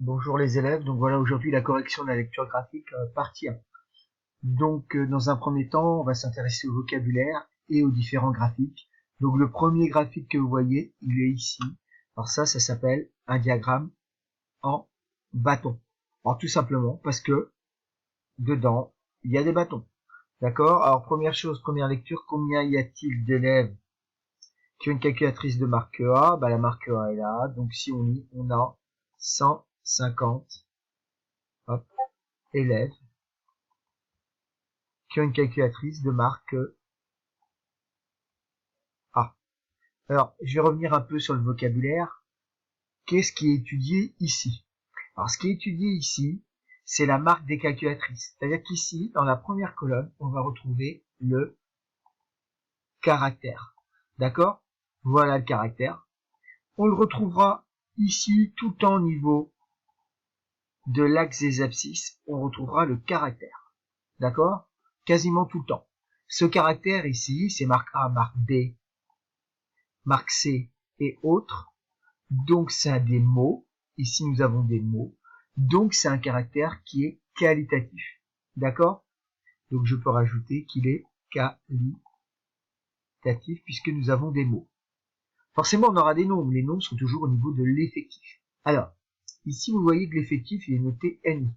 Bonjour les élèves, donc voilà aujourd'hui la correction de la lecture graphique partie 1. Donc dans un premier temps, on va s'intéresser au vocabulaire et aux différents graphiques. Donc le premier graphique que vous voyez, il est ici. Alors ça s'appelle un diagramme en bâton. Alors tout simplement parce que dedans, il y a des bâtons. D'accord? Alors première chose, première lecture, combien y a-t-il d'élèves qui ont une calculatrice de marque A? La marque A est là, donc si on lit, on a 150 élèves qui ont une calculatrice de marque A. Alors, je vais revenir un peu sur le vocabulaire. Qu'est-ce qui est étudié ici? Alors, ce qui est étudié ici, c'est la marque des calculatrices. C'est-à-dire qu'ici, dans la première colonne, on va retrouver le caractère. D'accord? Voilà le caractère. On le retrouvera ici, tout le temps au niveau de l'axe des abscisses, on retrouvera le caractère. D'accord? Quasiment tout le temps. Ce caractère ici, c'est marque A, marque B, marque C et autres. Donc c'est des mots. Ici nous avons des mots. Donc c'est un caractère qui est qualitatif. D'accord? Donc je peux rajouter qu'il est qualitatif puisque nous avons des mots. Forcément on aura des noms, mais les noms sont toujours au niveau de l'effectif. Alors, ici vous voyez que l'effectif il est noté NI.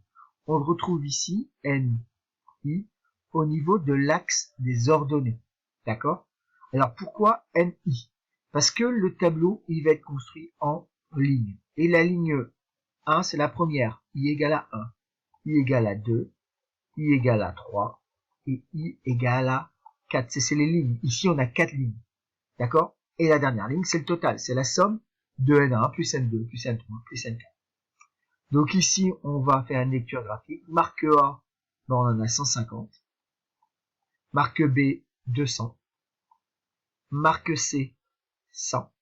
On le retrouve ici, NI, au niveau de l'axe des ordonnées. D'accord? Alors pourquoi NI? Parce que le tableau, il va être construit en ligne. Et la ligne 1, c'est la première. I égale à 1. I égale à 2. I égale à 3. Et I égale à 4. C'est les lignes. Ici, on a 4 lignes. D'accord? Et la dernière ligne, c'est le total. C'est la somme de N1 plus N2 plus N3 plus N4. Donc ici, on va faire une lecture graphique. Marque A, on en a 150. Marque B, 200. Marque C, 100.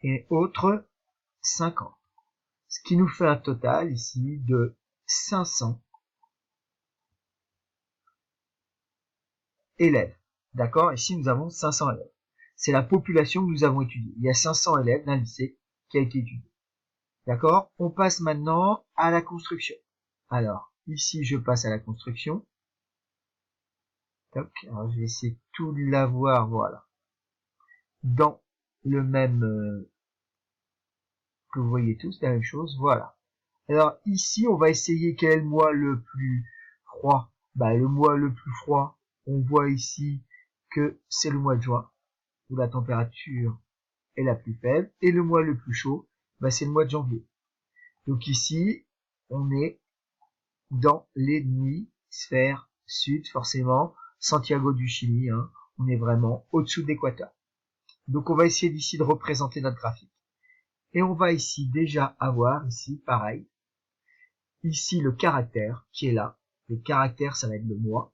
Et autre, 50. Ce qui nous fait un total ici de 500 élèves. D'accord? Ici, nous avons 500 élèves. C'est la population que nous avons étudiée. Il y a 500 élèves d'un lycée qui a été étudié. D'accord? On passe maintenant à la construction. Alors, ici, je passe à la construction. Toc. Alors, je vais essayer de tout l'avoir, voilà. Dans le même... que vous voyez tous, la même chose, voilà. Alors, ici, on va essayer quel est le mois le plus froid. Le mois le plus froid, on voit ici que c'est le mois de juin, où la température est la plus faible. Et le mois le plus chaud, c'est le mois de janvier. Donc ici, on est dans l'hémisphère sud, forcément. Santiago du Chili, hein, on est vraiment au-dessous de l'équateur. Donc on va essayer d'ici de représenter notre graphique. Et on va ici déjà avoir, ici, pareil, ici le caractère qui est là. Le caractère, ça va être le mois,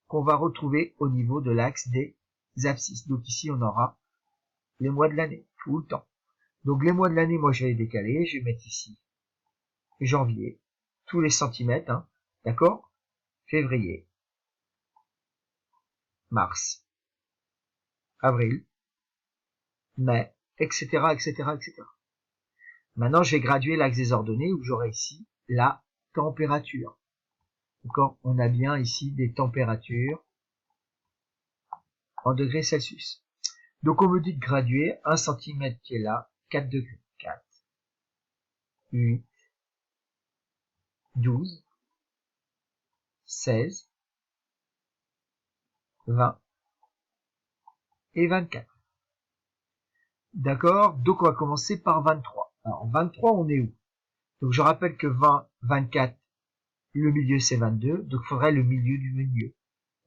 qu'on va retrouver au niveau de l'axe des abscisses. Donc ici, on aura les mois de l'année, tout le temps. Donc les mois de l'année, moi je vais les décaler, je vais mettre ici janvier, tous les centimètres, hein, d'accord? Février, mars, avril, mai, etc., etc., etc. Maintenant, je vais graduer l'axe des ordonnées où j'aurai ici la température. D'accord? On a bien ici des températures en degrés Celsius. Donc on me dit de graduer 1 cm qui est là, 4 degrés. 4, 8, 12, 16, 20 et 24. D'accord? Donc on va commencer par 23. Alors 23, on est où? Donc je rappelle que 20, 24, le milieu c'est 22, donc il faudrait le milieu du milieu.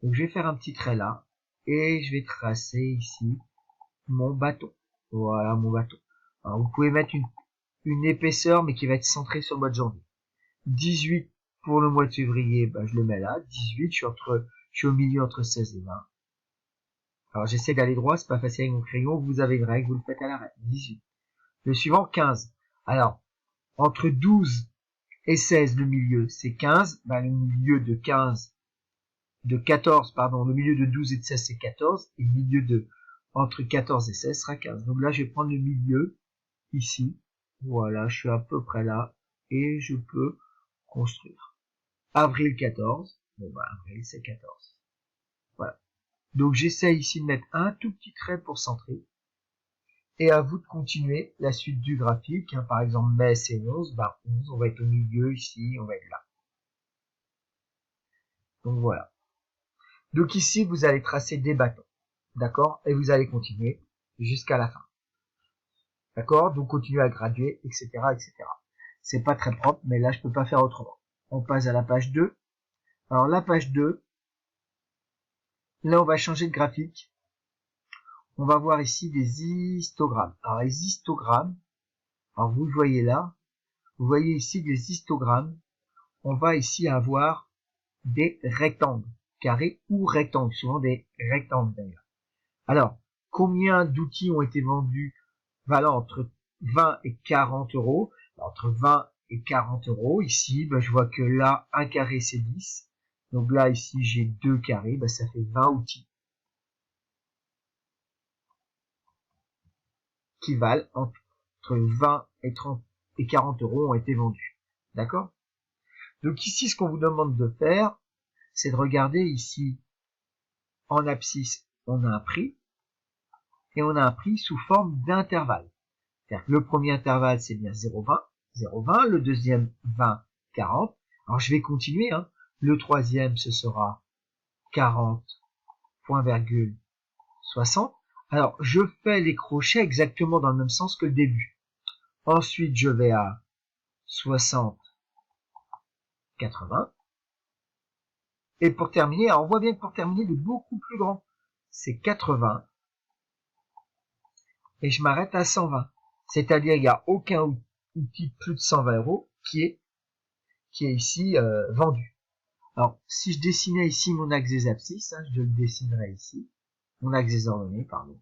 Donc je vais faire un petit trait là, et je vais tracer ici mon bâton. Voilà mon bâton. Alors vous pouvez mettre une épaisseur, mais qui va être centrée sur le mois de janvier. 18 pour le mois de février, je le mets là. 18, je suis au milieu entre 16 et 20. Alors j'essaie d'aller droit, c'est pas facile avec mon crayon, vous avez une règle, vous le faites à l'arrêt. 18. Le suivant, 15. Alors, entre 12 et 16, le milieu, c'est 15. Le milieu de 14, le milieu de 12 et de 16, c'est 14. Et le milieu entre 14 et 16 sera 15. Donc là, je vais prendre le milieu, ici. Voilà, je suis à peu près là et je peux construire. Avril 14. Bon bah avril c'est 14. Voilà. Donc j'essaie ici de mettre un tout petit trait pour centrer. Et à vous de continuer la suite du graphique. Hein. Par exemple, mai c'est 11, bah 11, on va être au milieu ici, on va être là. Donc voilà. Donc ici, vous allez tracer des bâtons. D'accord? Et vous allez continuer jusqu'à la fin. D'accord? Donc continuez à graduer, etc., etc. C'est pas très propre, mais là, je peux pas faire autrement. On passe à la page 2. Alors, la page 2, là, on va changer de graphique. On va voir ici des histogrammes. Alors, les histogrammes, alors vous le voyez là, vous voyez ici des histogrammes. On va ici avoir des rectangles, carrés ou rectangles, souvent des rectangles d'ailleurs. Alors, combien d'outils ont été vendus valant entre 20 et 40 euros? Entre 20 et 40 euros, ici, je vois que là, un carré c'est 10. Donc là, ici, j'ai 2 carrés, ça fait 20 outils qui valent entre 20 et 30 et 40 euros ont été vendus. D'accord? Donc ici, ce qu'on vous demande de faire, c'est de regarder ici, en abscisse, on a un prix, et on a un prix sous forme d'intervalle. C'est-à-dire que le premier intervalle, c'est bien 0,20, 0,20, le deuxième, 20, 40. Alors, je vais continuer, hein. Le troisième, ce sera 40, point virgule, 60. Alors, je fais les crochets exactement dans le même sens que le début. Ensuite, je vais à 60, 80. Et pour terminer, alors on voit bien que pour terminer, il est beaucoup plus grand. C'est 80. Et je m'arrête à 120. C'est-à-dire, il n'y a aucun outil plus de 120 euros qui est ici vendu. Alors, si je dessinais ici mon axe des abscisses, hein, je le dessinerai ici, mon axe des ordonnées, pardon.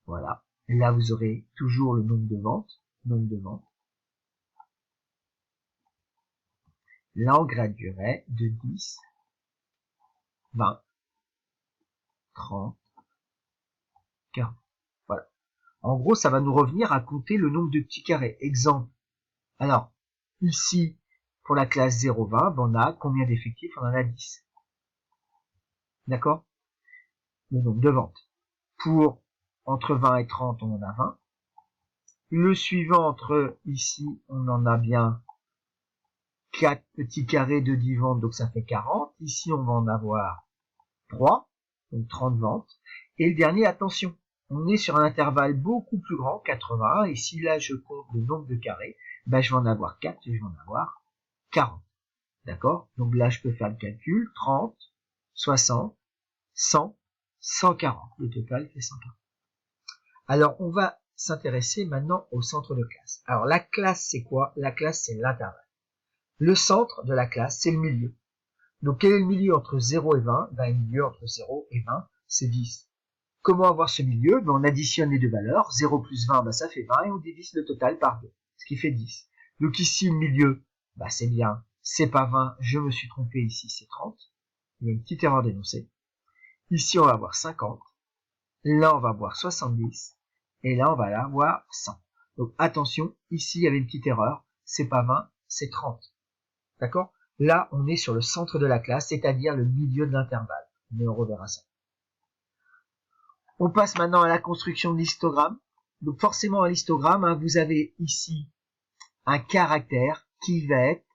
Voilà. Et là, vous aurez toujours le nombre de ventes, Là, on graduerait de 10, 20, 30, 40. Voilà. En gros, ça va nous revenir à compter le nombre de petits carrés. Exemple. Alors, ici, pour la classe 0,20, on a combien d'effectifs? On en a 10. D'accord? Le nombre de ventes. Pour entre 20 et 30, on en a 20. Le suivant, entre ici, on en a bien 4 petits carrés de 10 ventes, donc ça fait 40. Ici, on va en avoir 3, donc 30 ventes. Et le dernier, attention, on est sur un intervalle beaucoup plus grand, 80. Et si là, je compte le nombre de carrés, je vais en avoir 4 et je vais en avoir 40. D'accord? Donc là, je peux faire le calcul. 30, 60, 100, 140. Le total fait 140. Alors, on va s'intéresser maintenant au centre de classe. Alors, la classe, c'est quoi? La classe, c'est l'intervalle. Le centre de la classe, c'est le milieu. Donc, quel est le milieu entre 0 et 20? Le milieu entre 0 et 20, c'est 10. Comment avoir ce milieu? On additionne les deux valeurs. 0 plus 20, ça fait 20 et on divise le total par 2, ce qui fait 10. Donc ici, le milieu, c'est bien, c'est pas 20, je me suis trompé, ici c'est 30. Il y a une petite erreur d'énoncé. Ici, on va avoir 50. Là, on va avoir 70. Et là, on va avoir 100. Donc attention, ici, il y avait une petite erreur. C'est pas 20, c'est 30. D'accord? Là, on est sur le centre de la classe, c'est-à-dire le milieu de l'intervalle. Mais on reverra ça. On passe maintenant à la construction de l'histogramme. Donc forcément, un histogramme, vous avez ici un caractère qui va être,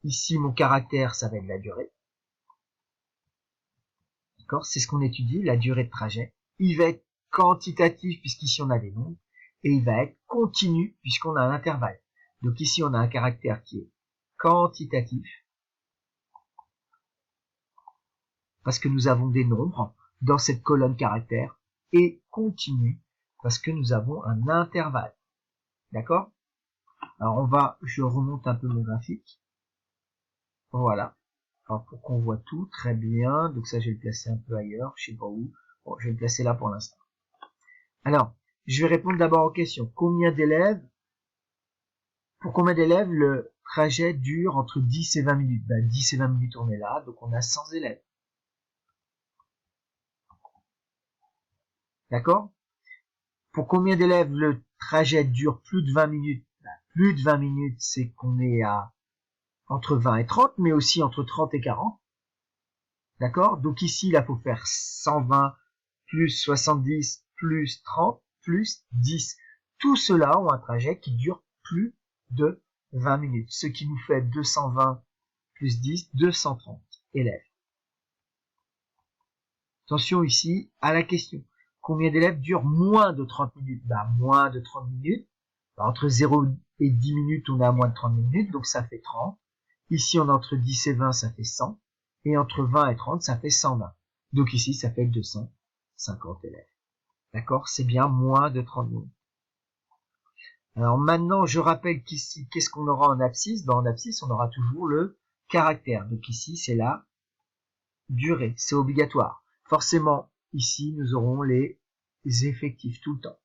ici mon caractère, ça va être la durée. D'accord? C'est ce qu'on étudie, la durée de trajet. Il va être quantitatif, puisqu'ici on a des nombres, et il va être continu, puisqu'on a un intervalle. Donc ici, on a un caractère qui est quantitatif, parce que nous avons des nombres dans cette colonne caractère, et continu, parce que nous avons un intervalle. D'accord? Alors je remonte un peu mon graphique. Voilà. Alors pour qu'on voit tout, très bien. Donc ça, je vais le placer un peu ailleurs, je sais pas où. Bon, je vais le placer là pour l'instant. Alors, je vais répondre d'abord aux questions. Pour combien d'élèves le trajet dure entre 10 et 20 minutes? 10 et 20 minutes, on est là, donc on a 100 élèves. D'accord? Pour combien d'élèves le trajet dure plus de 20 minutes, plus de 20 minutes, c'est qu'on est à entre 20 et 30, mais aussi entre 30 et 40. D'accord? Donc ici, là, faut faire 120 plus 70 plus 30 plus 10. Tout cela ont un trajet qui dure plus de 20 minutes, ce qui nous fait 220 plus 10, 230 élèves. Attention ici à la question. Combien d'élèves durent moins de 30 minutes? Moins de 30 minutes. Entre 0 et 10 minutes, on est à moins de 30 minutes, donc ça fait 30. Ici, on est entre 10 et 20, ça fait 100. Et entre 20 et 30, ça fait 120. Donc ici, ça fait 250 élèves. D'accord? C'est bien moins de 30 minutes. Alors maintenant, je rappelle qu'ici, qu'est-ce qu'on aura en abscisse? En abscisse, on aura toujours le caractère. Donc ici, c'est la durée. C'est obligatoire. Forcément, ici, nous aurons les effectifs tout le temps.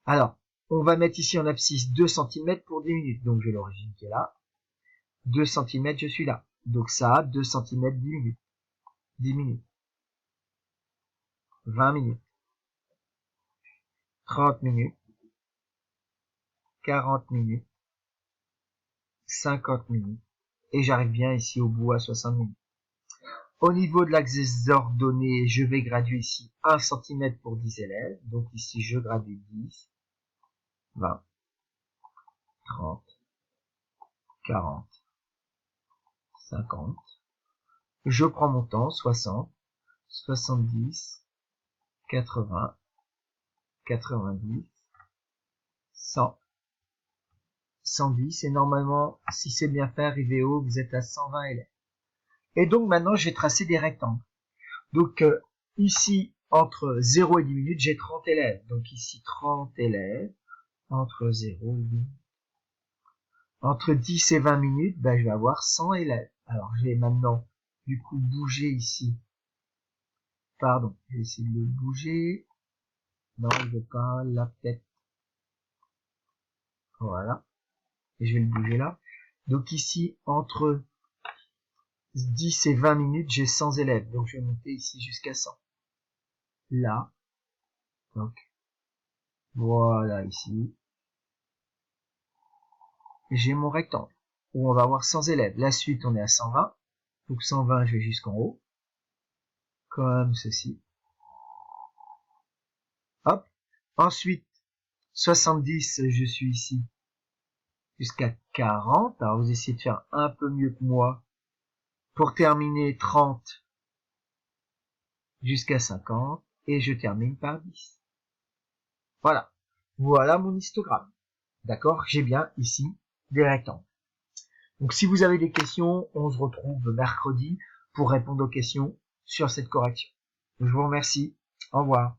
Alors, on va mettre ici en abscisse 2 cm pour 10 minutes. Donc j'ai l'origine qui est là. 2 cm, je suis là. Donc ça a 2 cm 10 minutes. 10 minutes. 20 minutes. 30 minutes. 40 minutes. 50 minutes. Et j'arrive bien ici au bout à 60 minutes. Au niveau de l'axe des ordonnées, je vais graduer ici 1 cm pour 10 élèves. Donc ici, je gradue 10, 20, 30, 40, 50. Je prends mon temps, 60, 70, 80, 90, 100, 110. Et normalement, si c'est bien fait, arrivé haut, vous êtes à 120 élèves. Et donc maintenant, je vais tracer des rectangles. Donc ici, entre 0 et 10 minutes, j'ai 30 élèves. Donc ici, 30 élèves. Entre 0 et 10. Entre 10 et 20 minutes, je vais avoir 100 élèves. Alors, je vais maintenant, du coup, bouger ici. Pardon, je vais essayer de le bouger. Non, je veux pas, là, peut-être. Voilà. Et je vais le bouger là. Donc ici, entre 10 et 20 minutes, j'ai 100 élèves. Donc, je vais monter ici jusqu'à 100. Là. Donc, voilà, ici. J'ai mon rectangle où on va avoir 100 élèves. La suite, on est à 120. Donc 120, je vais jusqu'en haut. Comme ceci. Hop. Ensuite, 70, je suis ici jusqu'à 40. Alors, vous essayez de faire un peu mieux que moi. Pour terminer, 30 jusqu'à 50. Et je termine par 10. Voilà. Voilà mon histogramme. D'accord? J'ai bien ici des rectangles. Donc, si vous avez des questions, on se retrouve mercredi pour répondre aux questions sur cette correction. Je vous remercie. Au revoir.